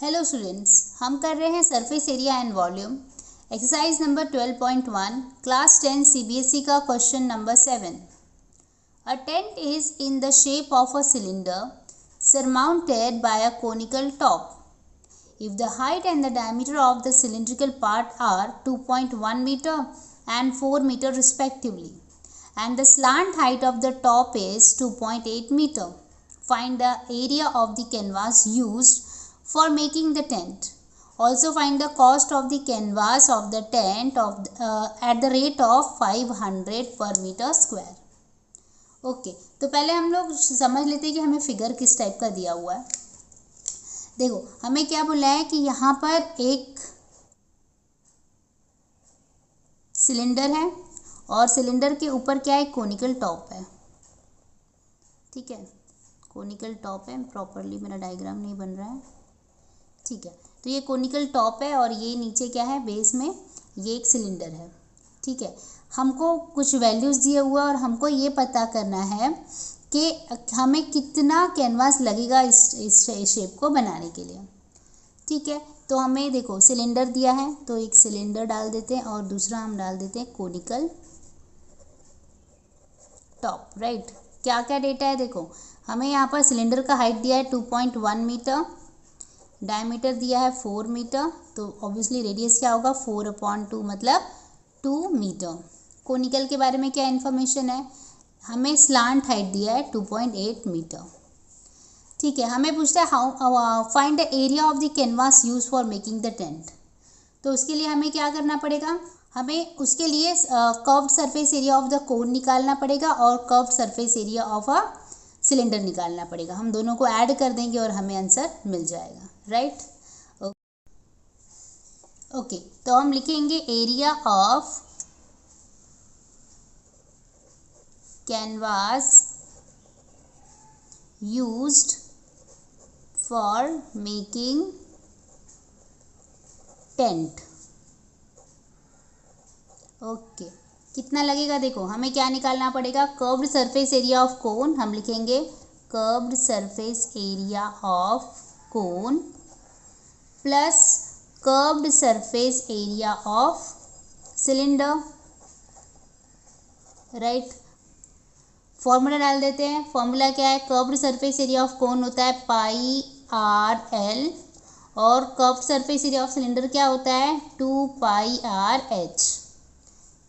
Hello students, हम कर रहे हैं surface area and volume exercise number 12.1 class 10 CBSE का question number 7। A tent is in the shape of a cylinder surmounted by a conical top. If the height and the diameter of the cylindrical part are 2.1 meter and 4 meter respectively, and the slant height of the top is 2.8 meter, find the area of the canvas used for making the tent. Also find the cost of the canvas of the tent at the rate of 500 per meter square. Okay तो पहले हम लोग समझ लेते हैं कि हमें figure किस टाइप का दिया हुआ है। देखो हमें क्या बोला है कि यहाँ पर एक सिलेंडर है और सिलेंडर के ऊपर क्या है, कोनिकल टॉप है। ठीक है, कोनिकल टॉप है। प्रॉपरली मेरा डायग्राम नहीं बन रहा है। ठीक है, तो ये कोनिकल टॉप है और ये नीचे क्या है, बेस में ये एक सिलेंडर है। ठीक है, हमको कुछ वैल्यूज़ दिए हुआ और हमको ये पता करना है कि हमें कितना कैनवास लगेगा इस शेप को बनाने के लिए। ठीक है, तो हमें देखो सिलेंडर दिया है तो एक सिलेंडर डाल देते हैं और दूसरा हम डाल देते हैं कोनिकल टॉप। राइट, क्या क्या डेटा है देखो, हमें यहाँ पर सिलेंडर का हाइट दिया है 2.1 मीटर, डायमीटर दिया है 4 मीटर, तो ऑब्वियसली रेडियस क्या होगा 4/2 मतलब 2 मीटर। कोनिकल के बारे में क्या इन्फॉर्मेशन है, हमें स्लांट हाइट दिया है 2.8 मीटर। ठीक है, हमें पूछता है how find the area of the canvas use for making the tent. तो उसके लिए हमें क्या करना पड़ेगा, हमें उसके लिए curved surface area of the cone निकालना पड़ेगा और curved surface area of a cylinder निकालना पड़ेगा। हम दोनों को ऐड कर देंगे और हमें आंसर मिल जाएगा। राइट, ओके तो हम लिखेंगे area of canvas used for making tent. Okay, कितना लगेगा देखो, हमें क्या निकालना पड़ेगा, curved surface area of cone. हम लिखेंगे curved surface area of cone plus curved surface area of cylinder. Right, formula डाल देते हैं। फॉर्मूला क्या है, curved surface area of cone होता है πr/l और curved surface area of cylinder क्या होता है 2πr/h।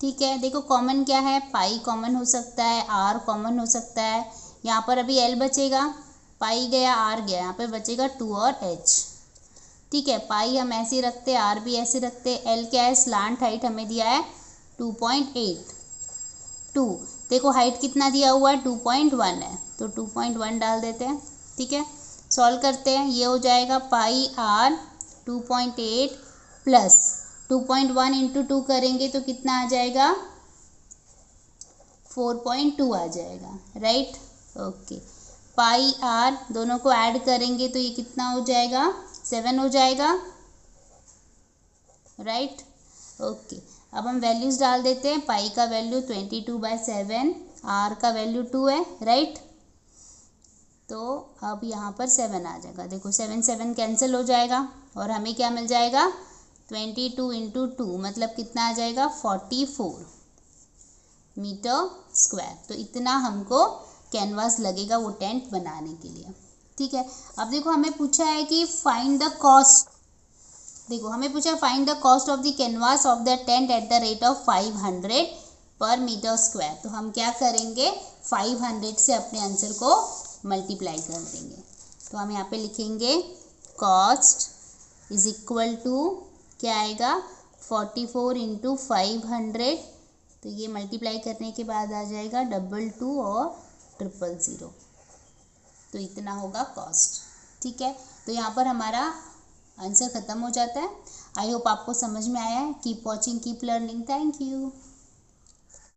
ठीक है, देखो कॉमन क्या है, पाई कॉमन हो सकता है, आर कॉमन हो सकता है। यहाँ पर अभी एल बचेगा, पाई गया आर गया, यहाँ पे बचेगा 2 और h। ठीक है, पाई हम ऐसे रखते हैं, आर भी ऐसे रखते हैं। एल क्या है, स्लांट हाइट हमें दिया है 2.82। देखो हाइट कितना दिया हुआ है 2.1 है, तो 2.1 डाल देते हैं। ठीक है, सॉल्व करते हैं, ये हो जाएगा पाई आर 2.8 प्लस 2.1 इंटू 2 करेंगे तो कितना आ जाएगा 4.2 आ जाएगा। राइट, ओके, पाई आर दोनों को ऐड करेंगे तो ये कितना हो जाएगा 7 हो जाएगा। राइट, ओके, अब हम वैल्यूज़ डाल देते हैं। पाई का वैल्यू 22/7, आर का वैल्यू 2 है। राइट, तो अब यहाँ पर 7 आ जाएगा। देखो 7 कैंसिल हो जाएगा और हमें क्या मिल जाएगा 22 इंटू 2 मतलब कितना आ जाएगा 44 मीटर स्क्वायर। तो इतना हमको कैनवास लगेगा वो टेंट बनाने के लिए। ठीक है, अब देखो हमें पूछा है कि फाइंड द कॉस्ट। देखो हमें पूछा है find the cost of the canvas of the tent at the rate of 500 पर मीटर स्क्वायर। तो हम क्या करेंगे 500 से अपने आंसर को मल्टीप्लाई कर देंगे। तो हम यहाँ पे लिखेंगे कॉस्ट इज इक्वल टू क्या आएगा 44 इंटू 500। तो ये मल्टीप्लाई करने के बाद आ जाएगा 22 और 000। तो इतना होगा कॉस्ट। ठीक है, तो यहाँ पर हमारा आंसर ख़त्म हो जाता है। आई होप आपको समझ में आया है। Keep watching, keep learning. Thank you.